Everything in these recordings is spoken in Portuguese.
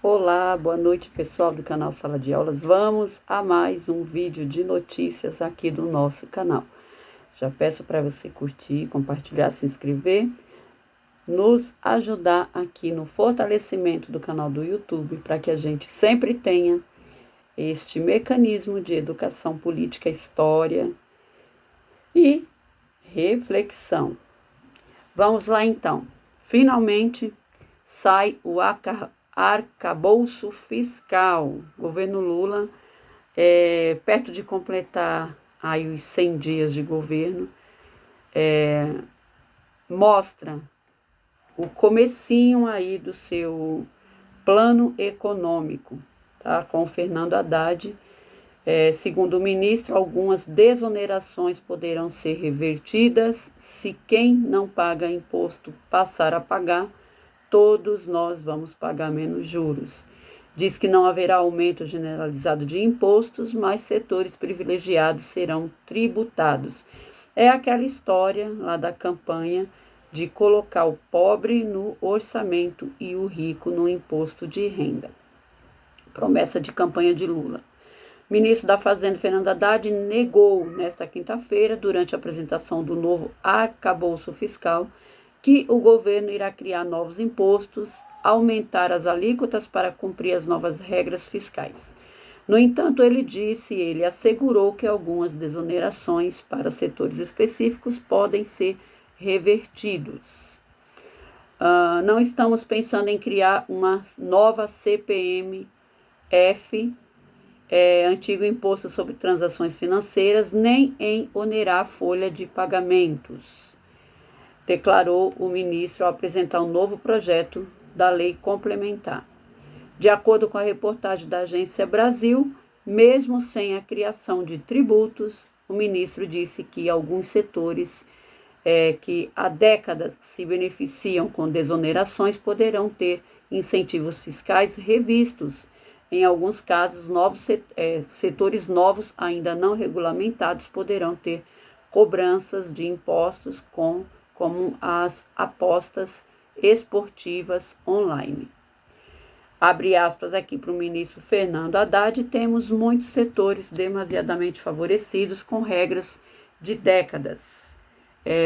Olá, boa noite pessoal do canal Sala de Aulas. Vamos a mais um vídeo de notícias aqui do nosso canal. Já peço para você curtir, compartilhar, se inscrever, nos ajudar aqui no fortalecimento do canal do YouTube, para que a gente sempre tenha este mecanismo de educação política, história e reflexão. Vamos lá então. Finalmente sai o arcabouço fiscal. Governo Lula, perto de completar aí os 100 dias de governo, mostra o comecinho aí do seu plano econômico, tá? Com o Fernando Haddad. Segundo o ministro, algumas desonerações poderão ser revertidas se quem não paga imposto passar a pagar. Todos nós vamos pagar menos juros. Diz que não haverá aumento generalizado de impostos, mas setores privilegiados serão tributados. É aquela história lá da campanha de colocar o pobre no orçamento e o rico no imposto de renda. Promessa de campanha de Lula. O ministro da Fazenda, Fernando Haddad, negou nesta quinta-feira, durante a apresentação do novo arcabouço fiscal, que o governo irá criar novos impostos, aumentar as alíquotas para cumprir as novas regras fiscais. No entanto, ele assegurou que algumas desonerações para setores específicos podem ser revertidos. Não estamos pensando em criar uma nova CPMF, antigo Imposto sobre Transações Financeiras, nem em onerar a folha de pagamentos, declarou o ministro ao apresentar um novo projeto da lei complementar. De acordo com a reportagem da Agência Brasil, mesmo sem a criação de tributos, o ministro disse que alguns setores que há décadas se beneficiam com desonerações poderão ter incentivos fiscais revistos. Em alguns casos, setores novos ainda não regulamentados poderão ter cobranças de impostos como as apostas esportivas online. Abre aspas aqui para o ministro Fernando Haddad: temos muitos setores demasiadamente favorecidos com regras de décadas.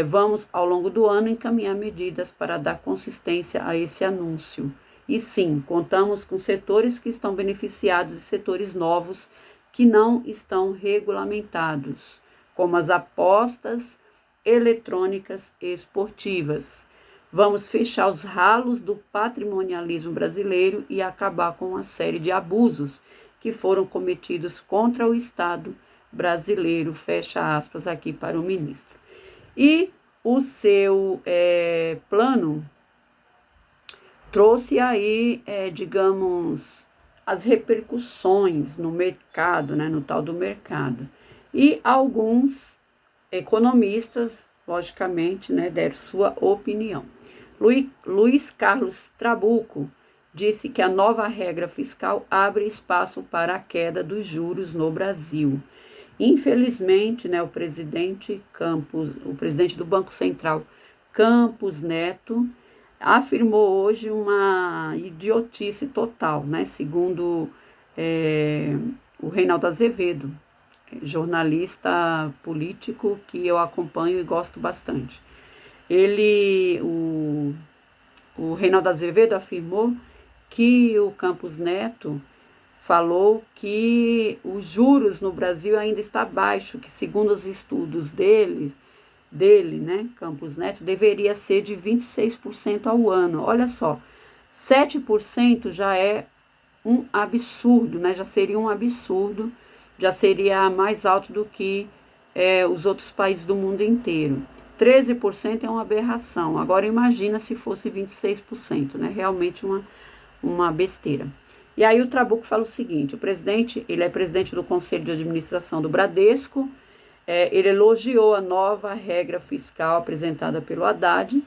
Vamos, ao longo do ano, encaminhar medidas para dar consistência a esse anúncio. E sim, contamos com setores que estão beneficiados e setores novos que não estão regulamentados, como as apostas eletrônicas e esportivas. Vamos fechar os ralos do patrimonialismo brasileiro e acabar com uma série de abusos que foram cometidos contra o Estado brasileiro, fecha aspas aqui para o ministro. E o seu plano trouxe aí, digamos, as repercussões no mercado, né, no tal do mercado. E alguns economistas, logicamente, né, deram sua opinião. Luiz Carlos Trabuco disse que a nova regra fiscal abre espaço para a queda dos juros no Brasil. Infelizmente, né, o presidente do Banco Central, Campos Neto, afirmou hoje uma idiotice total, né? Segundo o Reinaldo Azevedo, jornalista político que eu acompanho e gosto bastante. O Reinaldo Azevedo afirmou que o Campos Neto falou que os juros no Brasil ainda está baixo, que segundo os estudos dele, né, Campos Neto, deveria ser de 26% ao ano. Olha só, 7% já é um absurdo, né? Já seria um absurdo, já seria mais alto do que os outros países do mundo inteiro. 13% é uma aberração. Agora imagina se fosse 26%, né? Realmente uma besteira. E aí o Trabuco fala o seguinte: ele é presidente do Conselho de Administração do Bradesco. Ele elogiou a nova regra fiscal apresentada pelo Haddad.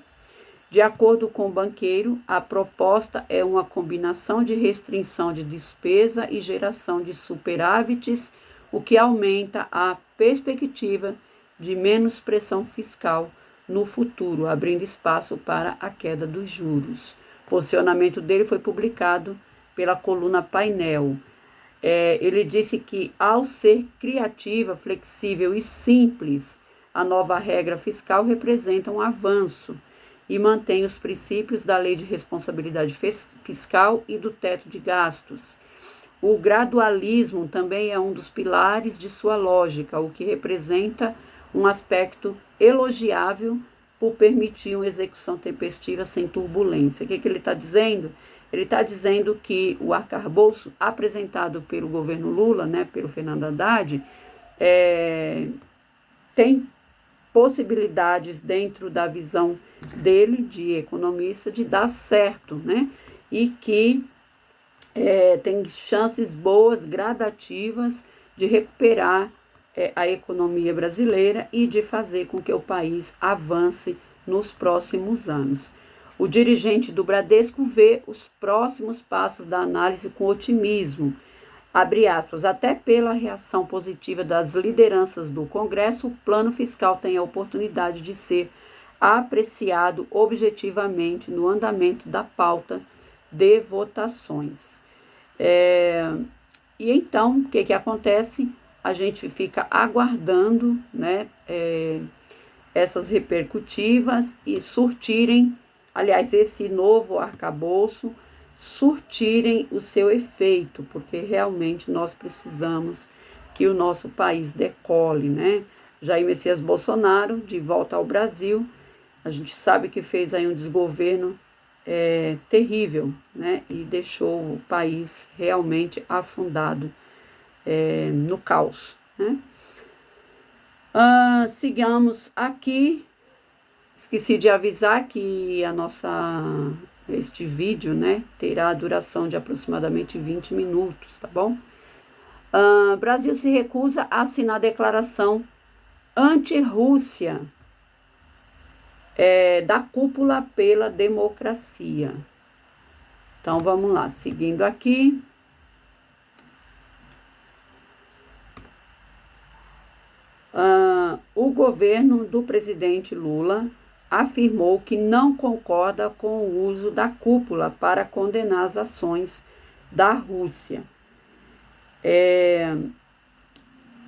De acordo com o banqueiro, a proposta é uma combinação de restrição de despesa e geração de superávites, o que aumenta a perspectiva de menos pressão fiscal no futuro, abrindo espaço para a queda dos juros. O posicionamento dele foi publicado pela coluna Painel. Ele disse que, ao ser criativa, flexível e simples, a nova regra fiscal representa um avanço e mantém os princípios da Lei de Responsabilidade Fiscal e do teto de gastos. O gradualismo também é um dos pilares de sua lógica, o que representa um aspecto elogiável por permitir uma execução tempestiva sem turbulência. O que ele está dizendo? Ele está dizendo que o arcabouço apresentado pelo governo Lula, né, pelo Fernando Haddad, tem possibilidades dentro da visão dele, de economista, de dar certo, né? E que tem chances boas, gradativas, de recuperar a economia brasileira e de fazer com que o país avance nos próximos anos. O dirigente do Bradesco vê os próximos passos da análise com otimismo, abre aspas, até pela reação positiva das lideranças do Congresso, o plano fiscal tem a oportunidade de ser apreciado objetivamente no andamento da pauta de votações. E então, o que acontece? A gente fica aguardando, né, essas repercutivas e surtirem, aliás, esse novo arcabouço, surtirem o seu efeito, porque realmente nós precisamos que o nosso país decole, né? Jair Messias Bolsonaro, de volta ao Brasil, a gente sabe que fez aí um desgoverno terrível, né? E deixou o país realmente afundado no caos, né? Sigamos aqui. Esqueci de avisar que este vídeo, né, terá a duração de aproximadamente 20 minutos, tá bom? Brasil se recusa a assinar a declaração anti-Rússia da Cúpula pela Democracia. Então, vamos lá, seguindo aqui. O governo do presidente Lula afirmou que não concorda com o uso da cúpula para condenar as ações da Rússia.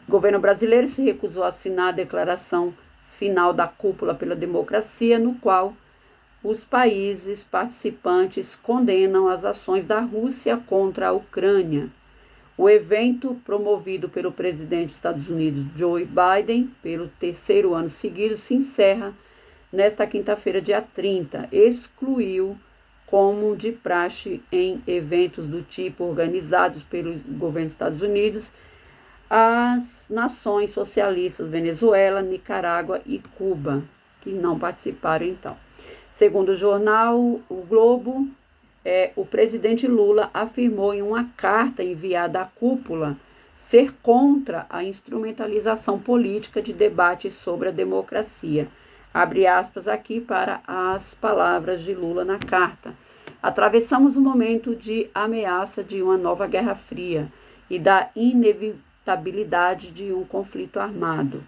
O governo brasileiro se recusou a assinar a declaração final da Cúpula pela Democracia, no qual os países participantes condenam as ações da Rússia contra a Ucrânia. O evento, promovido pelo presidente dos Estados Unidos, Joe Biden, pelo terceiro ano seguido, se encerra nesta quinta-feira, dia 30, excluiu, como de praxe em eventos do tipo organizados pelo governo dos Estados Unidos, as nações socialistas Venezuela, Nicarágua e Cuba, que não participaram então. Segundo o jornal O Globo, o presidente Lula afirmou em uma carta enviada à cúpula ser contra a instrumentalização política de debates sobre a democracia. Abre aspas aqui para as palavras de Lula na carta. Atravessamos um momento de ameaça de uma nova Guerra Fria e da inevitabilidade de um conflito armado.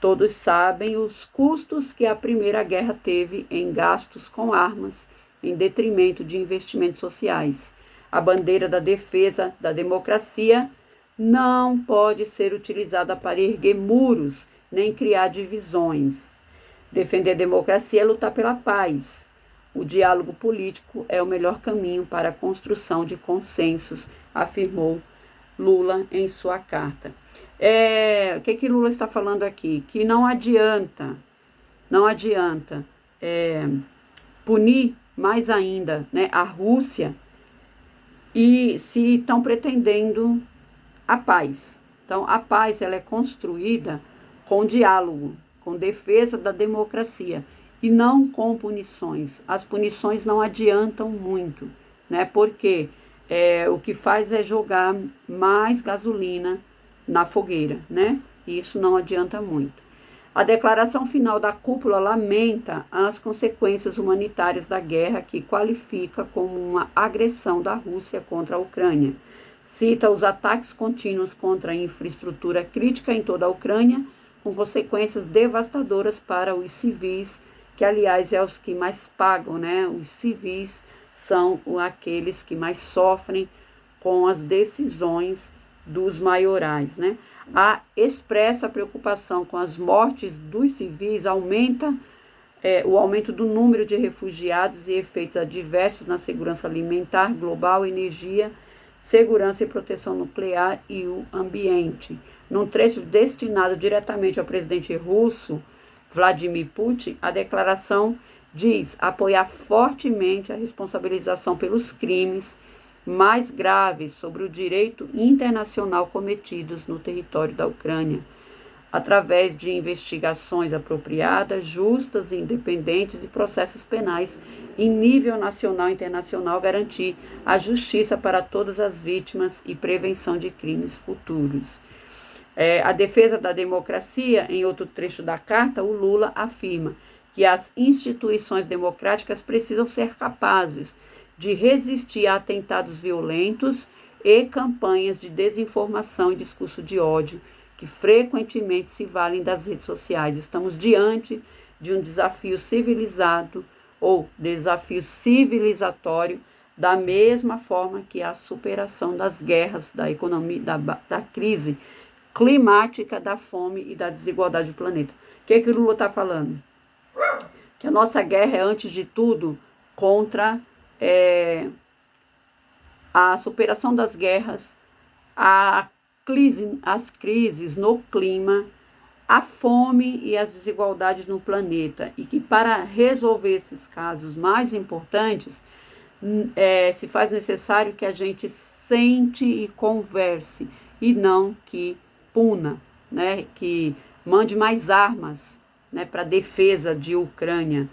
Todos sabem os custos que a Primeira Guerra teve em gastos com armas, em detrimento de investimentos sociais. A bandeira da defesa da democracia não pode ser utilizada para erguer muros, nem criar divisões. Defender a democracia é lutar pela paz. O diálogo político é o melhor caminho para a construção de consensos, afirmou Lula em sua carta. O que Lula está falando aqui? Que não adianta punir mais ainda, né, a Rússia, e se estão pretendendo a paz. Então, a paz ela é construída com diálogo, com defesa da democracia, e não com punições. As punições não adiantam muito, né, porque o que faz é jogar mais gasolina na fogueira, né, e isso não adianta muito. A declaração final da cúpula lamenta as consequências humanitárias da guerra, que qualifica como uma agressão da Rússia contra a Ucrânia. Cita os ataques contínuos contra a infraestrutura crítica em toda a Ucrânia, com consequências devastadoras para os civis, que aliás é os que mais pagam, né? Os civis são aqueles que mais sofrem com as decisões dos maiorais, né? A expressa preocupação com as mortes dos civis aumenta o aumento do número de refugiados e efeitos adversos na segurança alimentar global, energia, segurança e proteção nuclear e o ambiente. Num trecho destinado diretamente ao presidente russo, Vladimir Putin, a declaração diz apoiar fortemente a responsabilização pelos crimes mais graves sobre o direito internacional cometidos no território da Ucrânia, através de investigações apropriadas, justas e independentes e processos penais em nível nacional e internacional, garantir a justiça para todas as vítimas e prevenção de crimes futuros. A defesa da democracia, em outro trecho da carta, o Lula afirma que as instituições democráticas precisam ser capazes de resistir a atentados violentos e campanhas de desinformação e discurso de ódio, que frequentemente se valem das redes sociais. Estamos diante de um desafio civilizado ou desafio civilizatório, da mesma forma que a superação das guerras, da economia, da crise climática, da fome e da desigualdade do planeta. O que o Lula está falando? Que a nossa guerra é, antes de tudo, contra a superação das guerras, as crises no clima, a fome e as desigualdades no planeta, e que para resolver esses casos mais importantes, se faz necessário que a gente sente e converse, e não que puna, né, que mande mais armas, né, para a defesa de Ucrânia.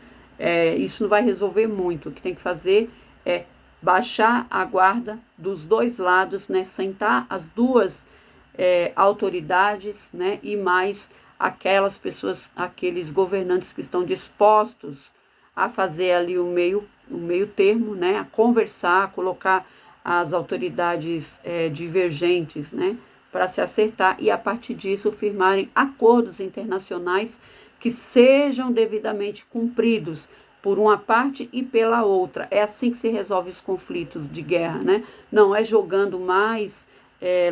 Isso não vai resolver muito. O que tem que fazer é baixar a guarda dos dois lados, né, sentar as duas autoridades, né, e mais aquelas pessoas, aqueles governantes que estão dispostos a fazer ali o meio termo, né, a conversar, a colocar as autoridades divergentes, né, para se acertar e a partir disso firmarem acordos internacionais que sejam devidamente cumpridos por uma parte e pela outra. É assim que se resolve os conflitos de guerra, né? Não é jogando mais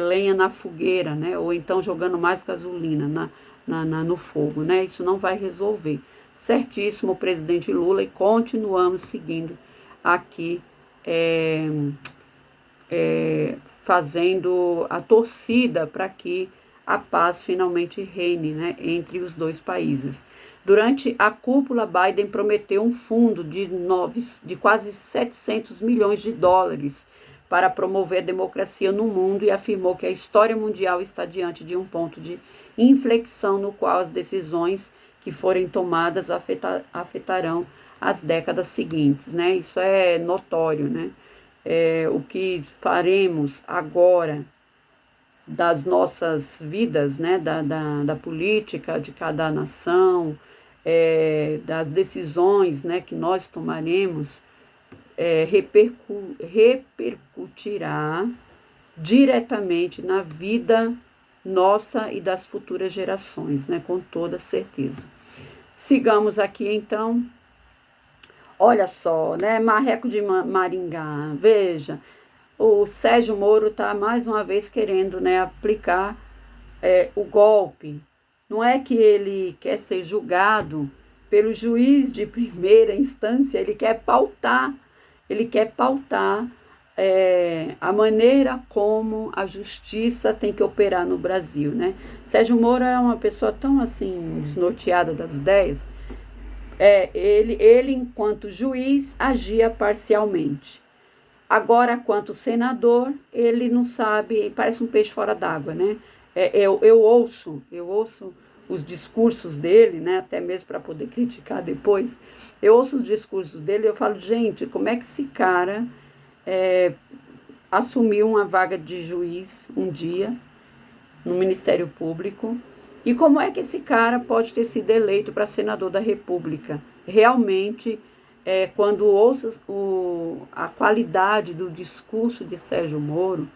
lenha na fogueira, né? Ou então jogando mais gasolina no fogo, né? Isso não vai resolver. Certíssimo, presidente Lula, e continuamos seguindo aqui fazendo a torcida para que a paz finalmente reine, né, entre os dois países. Durante a cúpula, Biden prometeu um fundo de quase 700 milhões de dólares para promover a democracia no mundo e afirmou que a história mundial está diante de um ponto de inflexão no qual as decisões que forem tomadas afetarão as décadas seguintes, né? Isso é notório, né? O que faremos agora das nossas vidas, né, da política de cada nação, das decisões, né, que nós tomaremos, repercutirá diretamente na vida nossa e das futuras gerações, né, com toda certeza. Sigamos aqui então. Olha só, né, Marreco de Maringá, veja, o Sérgio Moro está mais uma vez querendo, né, aplicar o golpe. Não é que ele quer ser julgado pelo juiz de primeira instância, ele quer pautar a maneira como a justiça tem que operar no Brasil, né? Sérgio Moro é uma pessoa tão assim desnorteada das ideias. Ele enquanto juiz agia parcialmente. Agora, quanto senador, ele não sabe, parece um peixe fora d'água, né? Eu ouço os discursos dele, né? Até mesmo para poder criticar depois. Eu ouço os discursos dele e eu falo, gente, como é que esse cara assumiu uma vaga de juiz um dia no Ministério Público? E como é que esse cara pode ter sido eleito para senador da República? Realmente, quando ouço a qualidade do discurso de Sérgio Moro,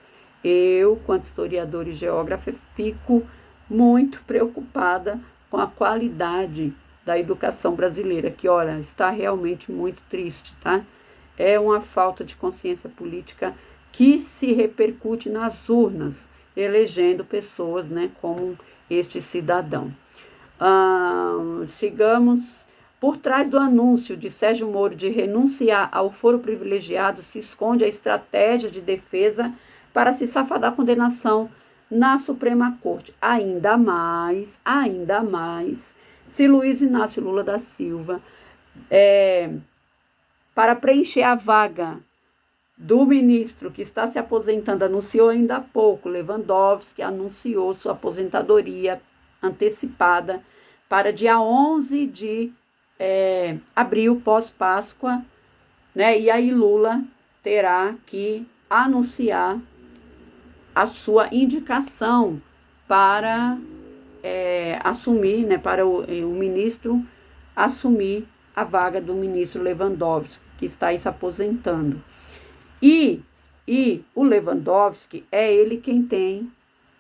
eu, quanto historiadora e geógrafa, fico muito preocupada com a qualidade da educação brasileira, que, olha, está realmente muito triste, tá? é uma falta de consciência política que se repercute nas urnas, elegendo pessoas, né, como este cidadão. Sigamos. Por trás do anúncio de Sérgio Moro de renunciar ao foro privilegiado se esconde a estratégia de defesa para se safar da condenação na Suprema Corte. Ainda mais, se Luiz Inácio Lula da Silva, para preencher a vaga do ministro que está se aposentando, anunciou ainda há pouco, Lewandowski anunciou sua aposentadoria antecipada para dia 11 de abril, pós-Páscoa, né? E aí Lula terá que anunciar a sua indicação para assumir, né? Para o ministro assumir a vaga do ministro Lewandowski, que está aí se aposentando. E o Lewandowski é ele quem tem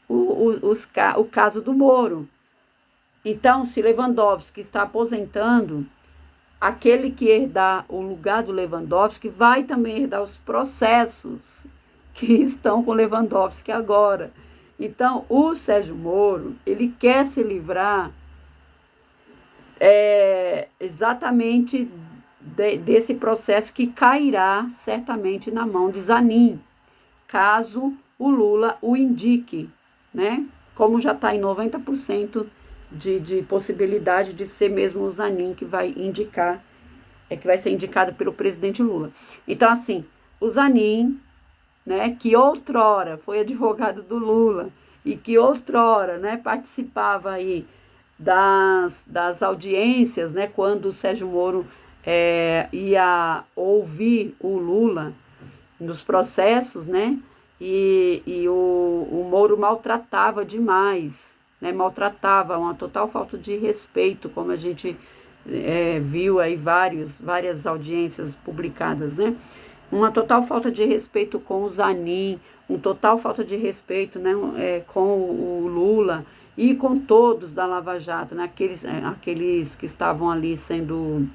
o caso do Moro. Então, se Lewandowski está aposentando, aquele que herdar o lugar do Lewandowski vai também herdar os processos que estão com Lewandowski agora. Então, o Sérgio Moro, ele quer se livrar exatamente desse processo que cairá certamente na mão de Zanin, caso o Lula o indique, né? Como já está em 90% de possibilidade de ser mesmo o Zanin que vai indicar, que vai ser indicado pelo presidente Lula. Então, assim, o Zanin, né, que outrora foi advogado do Lula e que outrora, né, participava aí das audiências, né, quando o Sérgio Moro ia ouvir o Lula nos processos, né, e o Moro maltratava demais, né, maltratava, uma total falta de respeito, como a gente viu aí várias audiências publicadas, né, uma total falta de respeito com o Zanin, uma total falta de respeito, né, com o Lula e com todos da Lava Jato, né, aqueles que estavam ali sendo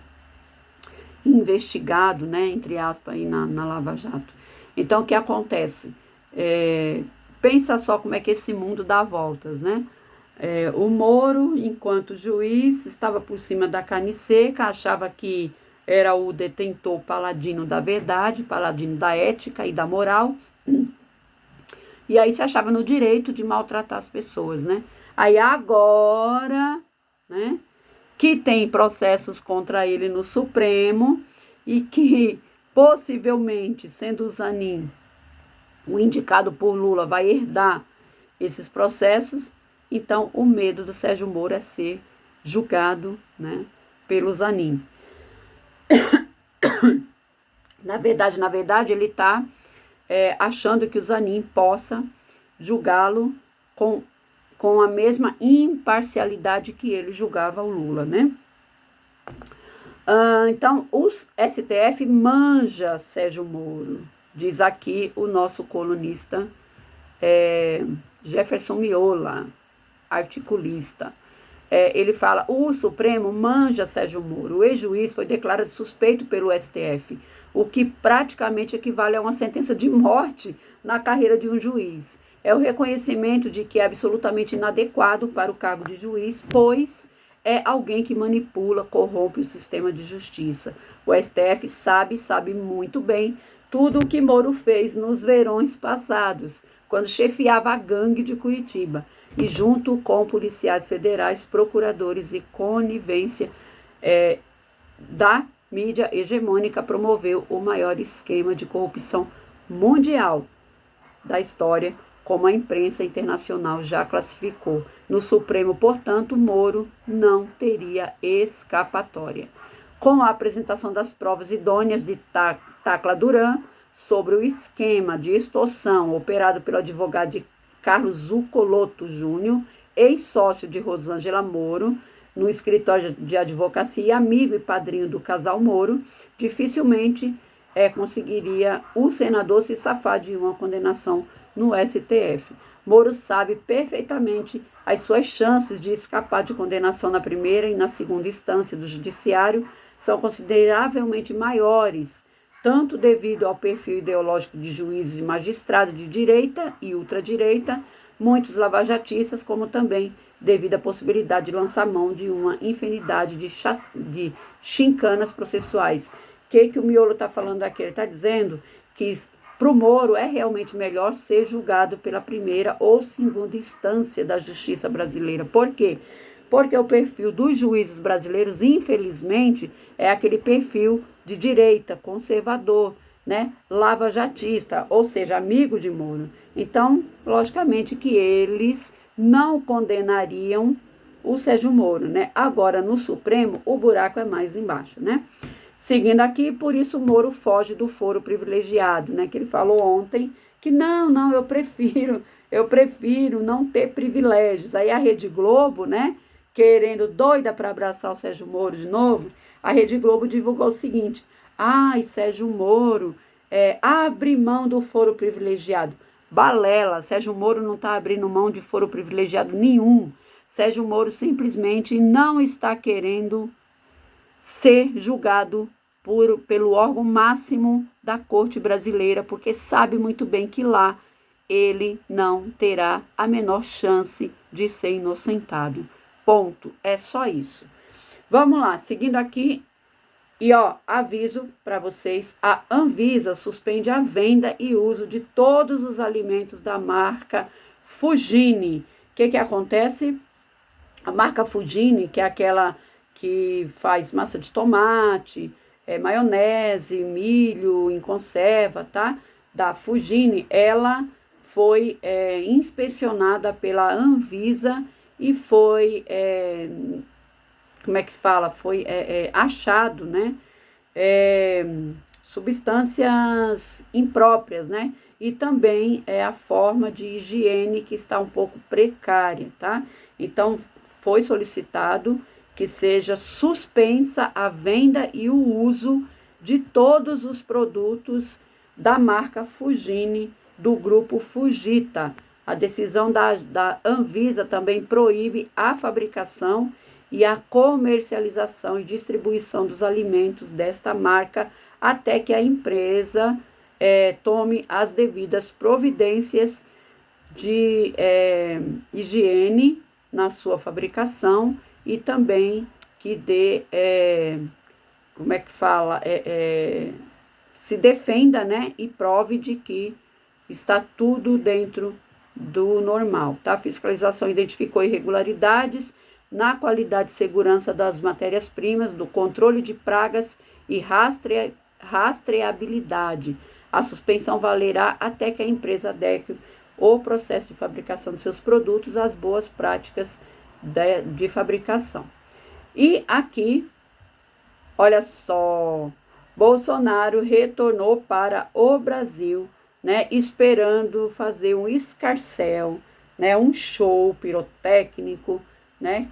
investigados, né, entre aspas, aí na Lava Jato. Então, o que acontece? Pensa só como é que esse mundo dá voltas, né? O Moro, enquanto juiz, estava por cima da carne seca, achava que era o detentor paladino da verdade, paladino da ética e da moral, e aí se achava no direito de maltratar as pessoas, né? Aí agora, né, que tem processos contra ele no Supremo e que possivelmente, sendo o Zanin o indicado por Lula, vai herdar esses processos, então o medo do Sérgio Moro é ser julgado, né, pelo Zanin. Na verdade, ele está achando que o Zanin possa julgá-lo com a mesma imparcialidade que ele julgava o Lula, né? Então, o STF manja Sérgio Moro, diz aqui o nosso colunista Jefferson Miola, articulista. Ele fala, o Supremo manja Sérgio Moro, o ex-juiz foi declarado suspeito pelo STF, o que praticamente equivale a uma sentença de morte na carreira de um juiz. É o reconhecimento de que é absolutamente inadequado para o cargo de juiz, pois é alguém que manipula, corrompe o sistema de justiça. O STF sabe muito bem tudo o que Moro fez nos verões passados, quando chefiava a gangue de Curitiba, e junto com policiais federais, procuradores e conivência da mídia hegemônica, promoveu o maior esquema de corrupção mundial da história, como a imprensa internacional já classificou. No Supremo, portanto, Moro não teria escapatória. Com a apresentação das provas idôneas de Tacla Duran sobre o esquema de extorsão operado pelo advogado de Carlos Zuccolotto Júnior, ex-sócio de Rosângela Moro, no escritório de advocacia, amigo e padrinho do casal Moro, dificilmente conseguiria o senador se safar de uma condenação no STF. Moro sabe perfeitamente as suas chances de escapar de condenação na primeira e na segunda instância do judiciário são consideravelmente maiores tanto devido ao perfil ideológico de juízes e magistrados de direita e ultradireita, muitos lavajatistas, como também devido à possibilidade de lançar mão de uma infinidade de chincanas processuais. O que o Miolo está falando aqui? Ele está dizendo que para o Moro é realmente melhor ser julgado pela primeira ou segunda instância da justiça brasileira. Por quê? Porque o perfil dos juízes brasileiros, infelizmente, é aquele perfil de direita, conservador, né, lavajatista, ou seja, amigo de Moro. Então, logicamente que eles não condenariam o Sérgio Moro, né? Agora, no Supremo, o buraco é mais embaixo, né? Seguindo aqui, por isso o Moro foge do foro privilegiado, né? Que ele falou ontem que não, eu prefiro não ter privilégios. Aí a Rede Globo, né? Querendo doida para abraçar o Sérgio Moro de novo, a Rede Globo divulgou o seguinte: ai, Sérgio Moro, abre mão do foro privilegiado. Balela, Sérgio Moro não está abrindo mão de foro privilegiado nenhum. Sérgio Moro simplesmente não está querendo ser julgado pelo órgão máximo da Corte Brasileira, porque sabe muito bem que lá ele não terá a menor chance de ser inocentado. Ponto. É só isso. Vamos lá, seguindo aqui. E aviso para vocês, a Anvisa suspende a venda e uso de todos os alimentos da marca Fugini. O que acontece? A marca Fugini, que é aquela que faz massa de tomate, maionese, milho em conserva, tá? Da Fugini, ela foi inspecionada pela Anvisa e foi... como é que se fala? Foi achado, né? Substâncias impróprias, né? E também a forma de higiene que está um pouco precária, tá? Então, foi solicitado que seja suspensa a venda e o uso de todos os produtos da marca Fugini, do grupo Fujita. A decisão da Anvisa também proíbe a fabricação e a comercialização e distribuição dos alimentos desta marca até que a empresa tome as devidas providências de higiene na sua fabricação e também que dê, como é que fala, se defenda, né, e prove de que está tudo dentro do normal, tá? A fiscalização identificou irregularidades na qualidade e segurança das matérias-primas, do controle de pragas e rastreabilidade. A suspensão valerá até que a empresa adeque o processo de fabricação de seus produtos às boas práticas de fabricação. E aqui, olha só, Bolsonaro retornou para o Brasil, né, esperando fazer um escarcéu, né, um show pirotécnico, né,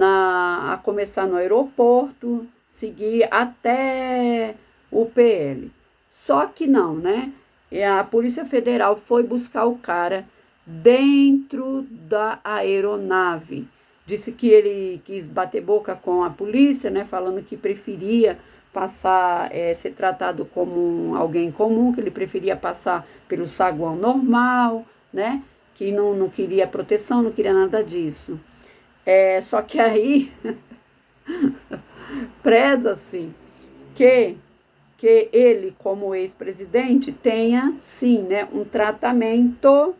a começar no aeroporto, seguir até o PL. Só que não, né? A Polícia Federal foi buscar o cara dentro da aeronave. Disse que ele quis bater boca com a polícia, né? Falando que preferia passar, ser tratado como alguém comum, que ele preferia passar pelo saguão normal, né? Que não queria proteção, não queria nada disso. Só que aí preza-se que ele, como ex-presidente, tenha, sim, né, um tratamento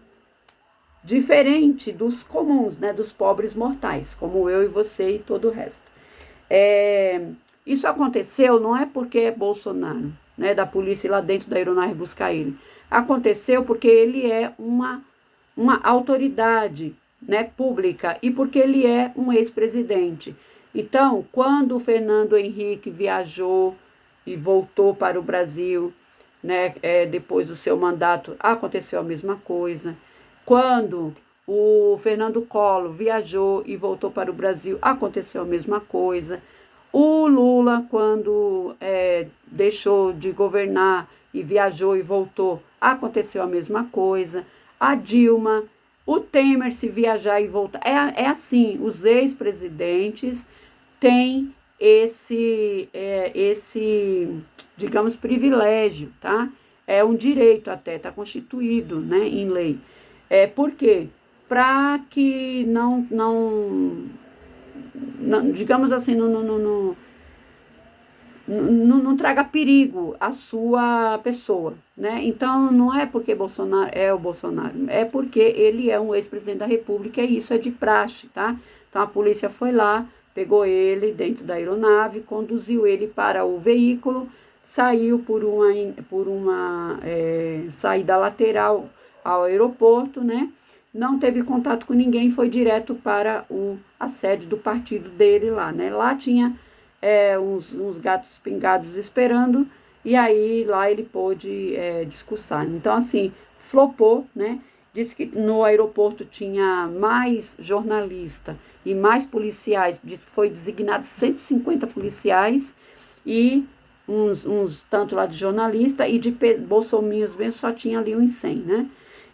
diferente dos comuns, né, dos pobres mortais, como eu e você e todo o resto. Isso aconteceu não é porque é Bolsonaro, né, da polícia ir lá dentro da aeronave buscar ele. Aconteceu porque ele é uma autoridade, né, pública e porque ele é um ex-presidente. Então, quando o Fernando Henrique viajou e voltou para o Brasil, né, depois do seu mandato, aconteceu a mesma coisa. Quando o Fernando Collor viajou e voltou para o Brasil, aconteceu a mesma coisa. O Lula, quando deixou de governar e viajou e voltou, aconteceu a mesma coisa. A Dilma, o Temer, se viajar e voltar. É assim, os ex-presidentes têm esse, digamos, privilégio, tá? É um direito até, está constituído, né, em lei. Por quê? Para que não, digamos assim, não traga perigo à sua pessoa, né? Então, não é porque Bolsonaro é o Bolsonaro, é porque ele é um ex-presidente da República e isso é de praxe, tá? Então, a polícia foi lá, pegou ele dentro da aeronave, conduziu ele para o veículo, saiu por uma saída lateral ao aeroporto, né? Não teve contato com ninguém, foi direto para a sede do partido dele lá, né? Lá tinha uns gatos pingados esperando, e aí lá ele pôde discursar. Então, assim, flopou, né? Disse que no aeroporto tinha mais jornalista e mais policiais, disse que foi designado 150 policiais e uns tanto lá de jornalista, e de bolsominhos mesmo só tinha ali uns 100, né?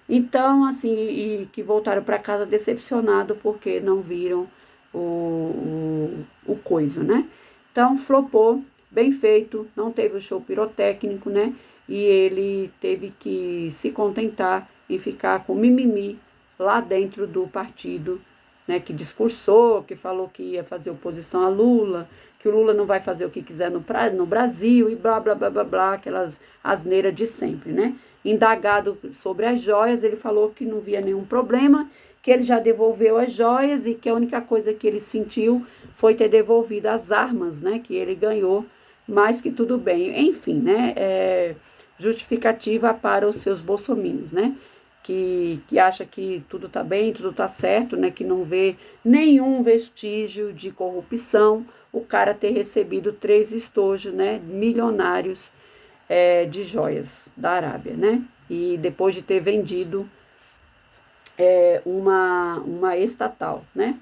Então, assim, e que voltaram para casa decepcionado porque não viram o coisa, né? Então, flopou, bem feito, não teve o show pirotécnico, né? E ele teve que se contentar em ficar com mimimi lá dentro do partido, né? Que discursou, que falou que ia fazer oposição a Lula, que o Lula não vai fazer o que quiser no Brasil e blá, blá, blá, blá, blá, aquelas asneiras de sempre, né? Indagado sobre as joias, ele falou que não via nenhum problema, que ele já devolveu as joias e que a única coisa que ele sentiu foi ter devolvido as armas, né, que ele ganhou, mas que tudo bem. Enfim, né, justificativa para os seus bolsominions, né, que acha que tudo está bem, tudo está certo, né, que não vê nenhum vestígio de corrupção, o cara ter recebido 3 estojos, né, milionários de joias da Arábia, né, e depois de ter vendido uma estatal, né.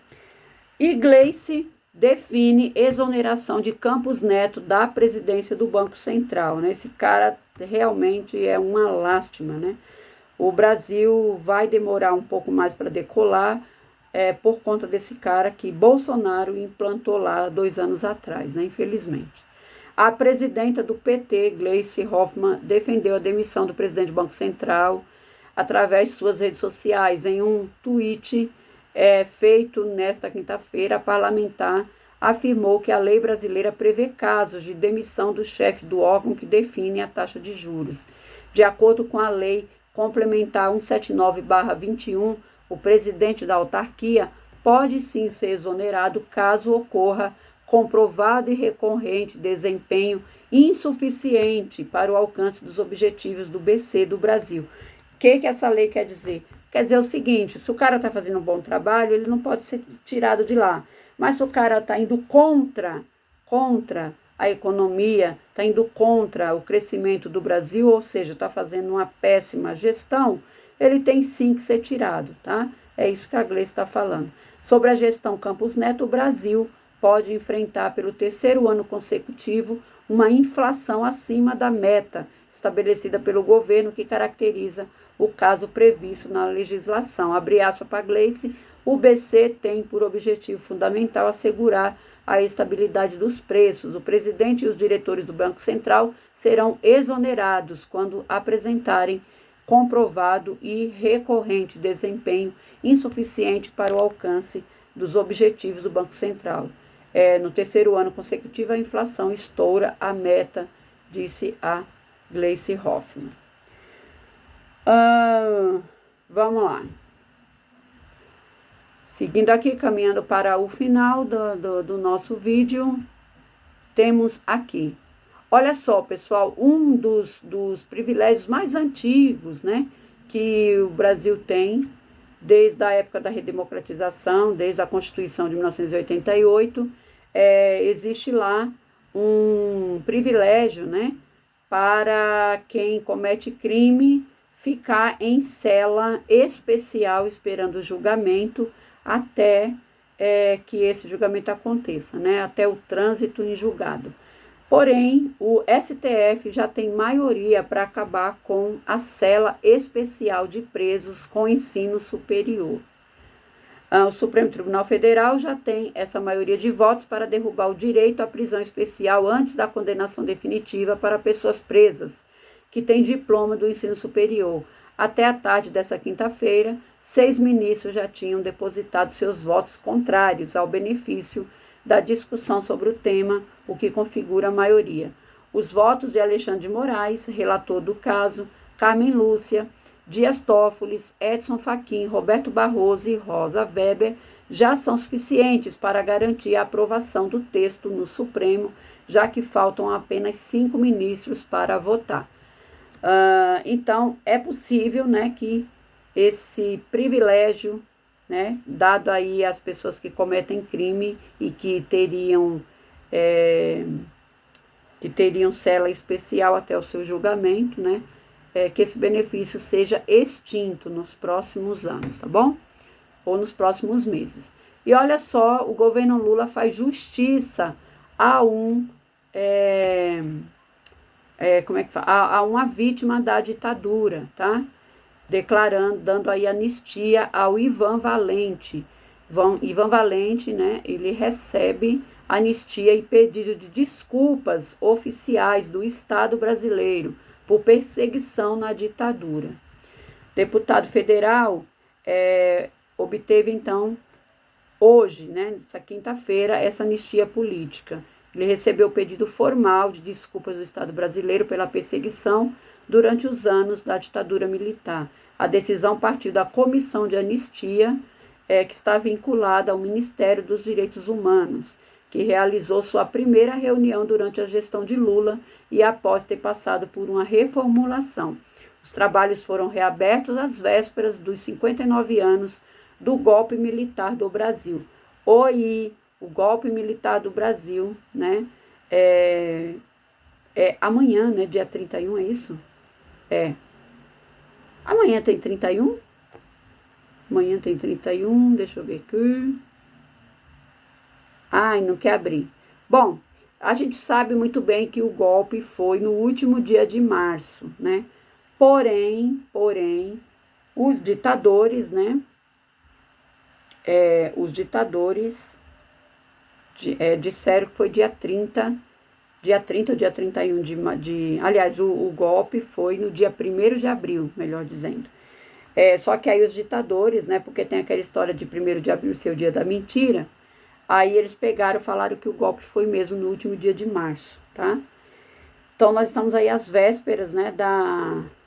E Gleice define exoneração de Campos Neto da presidência do Banco Central, né? Esse cara realmente é uma lástima, né? O Brasil vai demorar um pouco mais para decolar por conta desse cara que Bolsonaro implantou lá 2 anos atrás, né? Infelizmente. A presidenta do PT, Gleice Hoffmann, defendeu a demissão do presidente do Banco Central através de suas redes sociais. Em um tweet feito nesta quinta-feira, a parlamentar afirmou que a lei brasileira prevê casos de demissão do chefe do órgão que define a taxa de juros. De acordo com a lei complementar 179/21, o presidente da autarquia pode sim ser exonerado caso ocorra comprovado e recorrente desempenho insuficiente para o alcance dos objetivos do BC do Brasil. O que essa lei quer dizer? Quer dizer o seguinte, se o cara está fazendo um bom trabalho, ele não pode ser tirado de lá. Mas se o cara está indo contra a economia, está indo contra o crescimento do Brasil, ou seja, está fazendo uma péssima gestão, ele tem sim que ser tirado, tá? É isso que a Gleice está falando. Sobre a gestão Campos Neto, o Brasil pode enfrentar pelo 3º ano consecutivo uma inflação acima da meta estabelecida pelo governo, que caracteriza o caso previsto na legislação. Abre aspas para Gleice, o BC tem por objetivo fundamental assegurar a estabilidade dos preços. O presidente e os diretores do Banco Central serão exonerados quando apresentarem comprovado e recorrente desempenho insuficiente para o alcance dos objetivos do Banco Central. No 3º ano consecutivo, a inflação estoura a meta, disse a Gleice Hoffmann. Vamos lá. Seguindo aqui, caminhando para o final do nosso vídeo, temos aqui. Olha só, pessoal, um dos privilégios mais antigos, né, que o Brasil tem, desde a época da redemocratização, desde a Constituição de 1988, existe lá um privilégio, né, para quem comete crime ficar em cela especial esperando o julgamento até que esse julgamento aconteça, né, até o trânsito em julgado. Porém, o STF já tem maioria para acabar com a cela especial de presos com ensino superior. O Supremo Tribunal Federal já tem essa maioria de votos para derrubar o direito à prisão especial antes da condenação definitiva para pessoas presas que têm diploma do ensino superior. Até a tarde dessa quinta-feira, 6 ministros já tinham depositado seus votos contrários ao benefício da discussão sobre o tema, o que configura a maioria. Os votos de Alexandre de Moraes, relator do caso, Carmen Lúcia, Dias Toffoli, Edson Fachin, Roberto Barroso e Rosa Weber já são suficientes para garantir a aprovação do texto no Supremo, já que faltam apenas 5 ministros para votar. Então, é possível, né, que esse privilégio, né, dado aí às pessoas que cometem crime e que teriam cela especial até o seu julgamento, né, que esse benefício seja extinto nos próximos anos, tá bom? Ou nos próximos meses. E olha só, o governo Lula faz justiça a a uma vítima da ditadura, tá? Dando aí anistia ao Ivan Valente. Ivan Valente, né, ele recebe anistia e pedido de desculpas oficiais do Estado brasileiro por perseguição na ditadura. Deputado federal obteve, então, hoje, né, nessa quinta-feira, essa anistia política. Ele recebeu o pedido formal de desculpas do Estado brasileiro pela perseguição durante os anos da ditadura militar. A decisão partiu da Comissão de Anistia, que está vinculada ao Ministério dos Direitos Humanos, que realizou sua primeira reunião durante a gestão de Lula e após ter passado por uma reformulação. Os trabalhos foram reabertos às vésperas dos 59 anos do golpe militar do Brasil. O golpe militar do Brasil, né? Amanhã, né? Dia 31, é isso? Amanhã tem 31? Amanhã tem 31, deixa eu ver aqui. Ai, não quer abrir. Bom, a gente sabe muito bem que o golpe foi no último dia de março, né? Porém, os ditadores, né? Os ditadores disseram que foi dia 30 ou dia 31 aliás, o golpe foi no dia 1º de abril, melhor dizendo. Só que aí os ditadores, né? Porque tem aquela história de 1º de abril ser o dia da mentira. Aí eles falaram que o golpe foi mesmo no último dia de março, tá? Então, nós estamos aí às vésperas, né,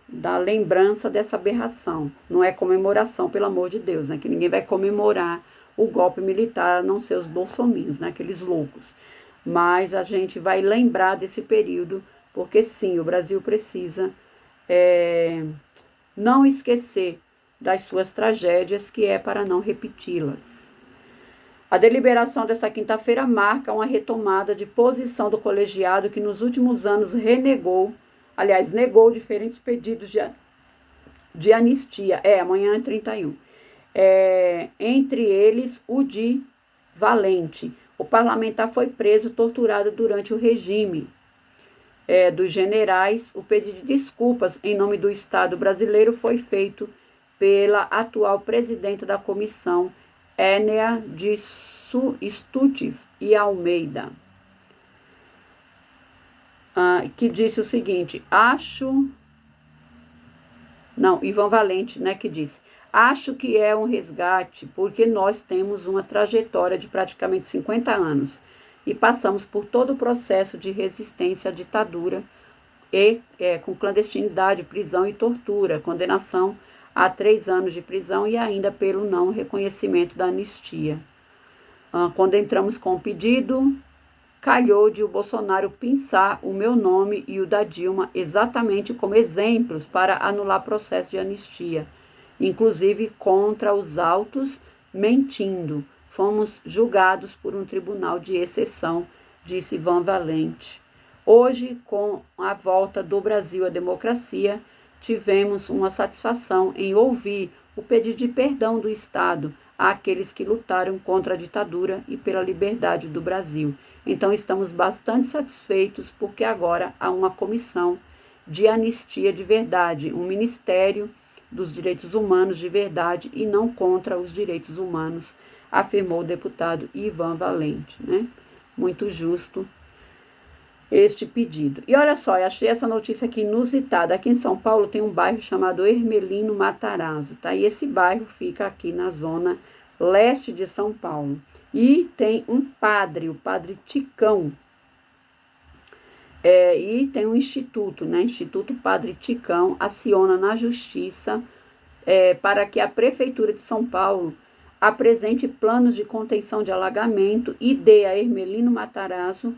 da lembrança dessa aberração. Não é comemoração, pelo amor de Deus, né? Que ninguém vai comemorar o golpe militar, a não ser os bolsominions, né? Aqueles loucos. Mas a gente vai lembrar desse período, porque sim, o Brasil precisa não esquecer das suas tragédias, que é para não repeti-las. A deliberação desta quinta-feira marca uma retomada de posição do colegiado que nos últimos anos negou diferentes pedidos de anistia. Amanhã é 31. Entre eles, o de Valente. O parlamentar foi preso, torturado durante o regime dos generais. O pedido de desculpas em nome do Estado brasileiro foi feito pela atual presidenta da comissão, Énea de Stutes e Almeida, que disse o seguinte, Ivan Valente, né, que disse, acho que é um resgate, porque nós temos uma trajetória de praticamente 50 anos e passamos por todo o processo de resistência à ditadura e com clandestinidade, prisão e tortura, condenação a 3 anos de prisão e ainda pelo não reconhecimento da anistia. Quando entramos com o pedido, calhou de o Bolsonaro pensar o meu nome e o da Dilma exatamente como exemplos para anular processo de anistia, inclusive contra os autos, mentindo. Fomos julgados por um tribunal de exceção, disse Ivan Valente. Hoje, com a volta do Brasil à democracia, tivemos uma satisfação em ouvir o pedido de perdão do Estado àqueles que lutaram contra a ditadura e pela liberdade do Brasil. Então, estamos bastante satisfeitos porque agora há uma comissão de anistia de verdade, um ministério dos direitos humanos de verdade e não contra os direitos humanos, afirmou o deputado Ivan Valente, né? Muito justo este pedido. E olha só, eu achei essa notícia aqui inusitada. Aqui em São Paulo tem um bairro chamado Hermelino Matarazzo, tá? E esse bairro fica aqui na zona leste de São Paulo. E tem um padre, o Padre Ticão. E tem um instituto, né? Instituto Padre Ticão aciona na justiça para que a Prefeitura de São Paulo apresente planos de contenção de alagamento e dê a Hermelino Matarazzo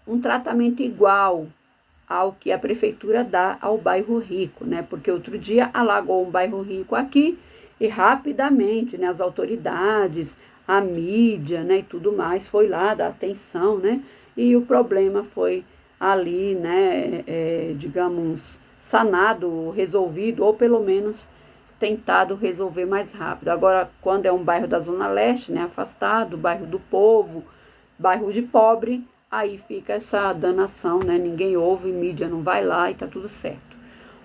um tratamento igual ao que a prefeitura dá ao bairro rico, né? Porque outro dia alagou um bairro rico aqui e rapidamente, né, as autoridades, a mídia, né, e tudo mais foi lá dar atenção, né? E o problema foi ali, né, digamos, sanado, resolvido, ou pelo menos tentado resolver mais rápido. Agora, quando é um bairro da Zona Leste, né, afastado, bairro do povo, bairro de pobre, aí fica essa danação, né? Ninguém ouve, mídia não vai lá e tá tudo certo.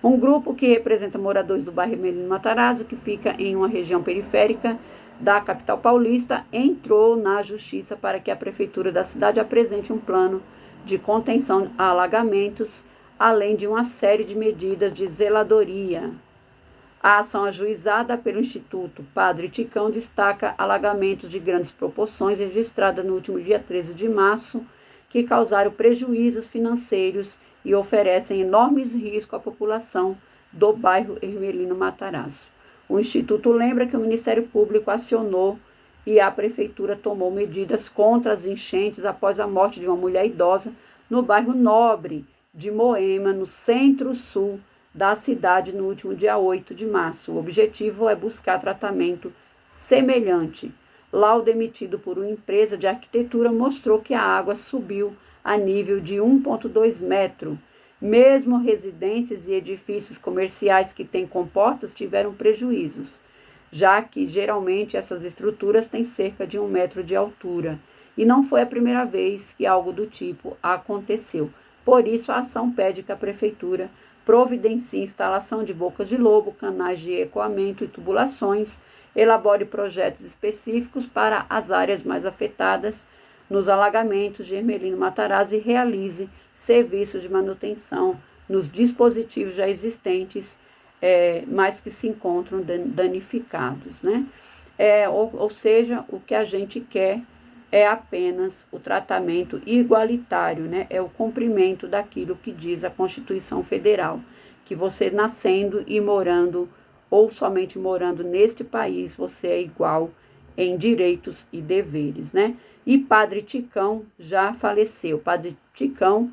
Um grupo que representa moradores do bairro Hermelino Matarazzo, que fica em uma região periférica da capital paulista, entrou na justiça para que a prefeitura da cidade apresente um plano de contenção a alagamentos, além de uma série de medidas de zeladoria. A ação ajuizada pelo Instituto Padre Ticão destaca alagamentos de grandes proporções registrada no último dia 13 de março, que causaram prejuízos financeiros e oferecem enormes riscos à população do bairro Hermelino Matarazzo. O Instituto lembra que o Ministério Público acionou e a Prefeitura tomou medidas contra as enchentes após a morte de uma mulher idosa no bairro Nobre de Moema, no centro-sul da cidade, no último dia 8 de março. O objetivo é buscar tratamento semelhante. Laudo emitido por uma empresa de arquitetura mostrou que a água subiu a nível de 1,2 metro. Mesmo residências e edifícios comerciais que têm comportas tiveram prejuízos, já que geralmente essas estruturas têm cerca de 1 metro de altura. E não foi a primeira vez que algo do tipo aconteceu. Por isso, a ação pede que a Prefeitura providencie instalação de bocas de lobo, canais de escoamento e tubulações, elabore projetos específicos para as áreas mais afetadas nos alagamentos de Hermelino Matarazzo e realize serviços de manutenção nos dispositivos já existentes, mas que se encontram danificados, né? Ou seja, o que a gente quer é apenas o tratamento igualitário, né? É o cumprimento daquilo que diz a Constituição Federal, que você nascendo e morando, ou somente morando neste país, você é igual em direitos e deveres, né? E Padre Ticão já faleceu. Padre Ticão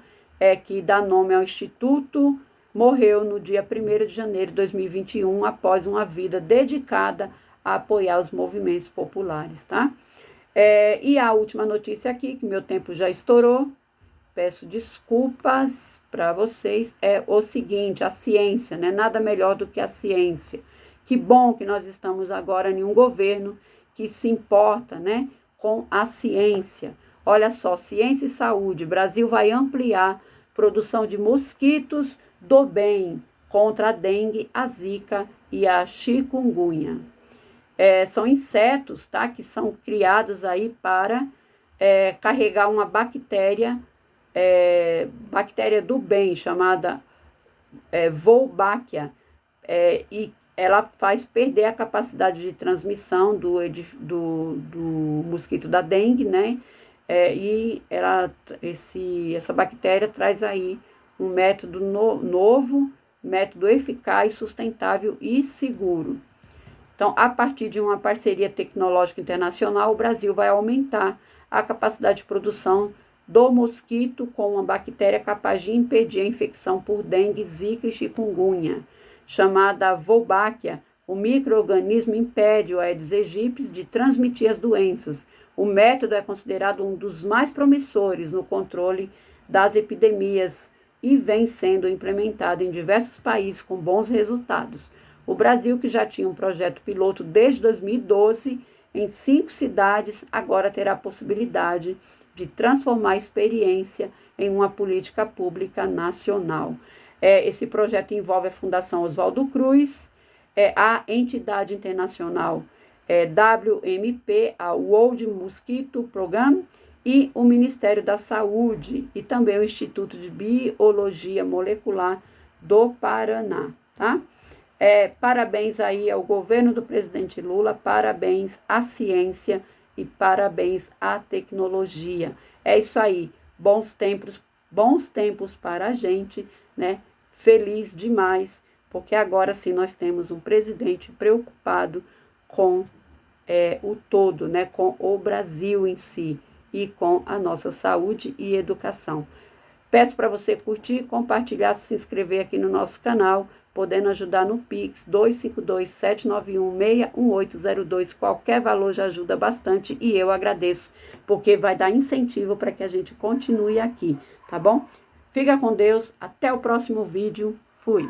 que dá nome ao Instituto, morreu no dia 1º de janeiro de 2021, após uma vida dedicada a apoiar os movimentos populares, tá? E a última notícia aqui, que meu tempo já estourou, peço desculpas para vocês, é o seguinte: a ciência, né? Nada melhor do que a ciência. Que bom que nós estamos agora em um governo que se importa, né, com a ciência. Olha só, ciência e saúde, Brasil vai ampliar produção de mosquitos do bem contra a dengue, a zika e a chikungunya. São insetos, tá, que são criados aí para carregar uma bactéria do bem, chamada Wolbachia, e ela faz perder a capacidade de transmissão do mosquito da dengue, né? E essa bactéria traz aí um método novo, método eficaz, sustentável e seguro. Então, a partir de uma parceria tecnológica internacional, o Brasil vai aumentar a capacidade de produção do mosquito com uma bactéria capaz de impedir a infecção por dengue, zika e chikungunya. Chamada Wolbachia, o micro-organismo impede o Aedes aegypti de transmitir as doenças. O método é considerado um dos mais promissores no controle das epidemias e vem sendo implementado em diversos países com bons resultados. O Brasil, que já tinha um projeto piloto desde 2012, em 5 cidades, agora terá a possibilidade de transformar a experiência em uma política pública nacional. Esse projeto envolve a Fundação Oswaldo Cruz, a entidade internacional WMP, a World Mosquito Program, e o Ministério da Saúde e também o Instituto de Biologia Molecular do Paraná, tá? Parabéns aí ao governo do presidente Lula, parabéns à ciência e parabéns à tecnologia. É isso aí, bons tempos para a gente, né? Feliz demais, porque agora sim nós temos um presidente preocupado com o todo, né? Com o Brasil em si e com a nossa saúde e educação. Peço para você curtir, compartilhar, se inscrever aqui no nosso canal, podendo ajudar no Pix 252-791-61802. Qualquer valor já ajuda bastante e eu agradeço, porque vai dar incentivo para que a gente continue aqui, tá bom? Fica com Deus, até o próximo vídeo. Fui!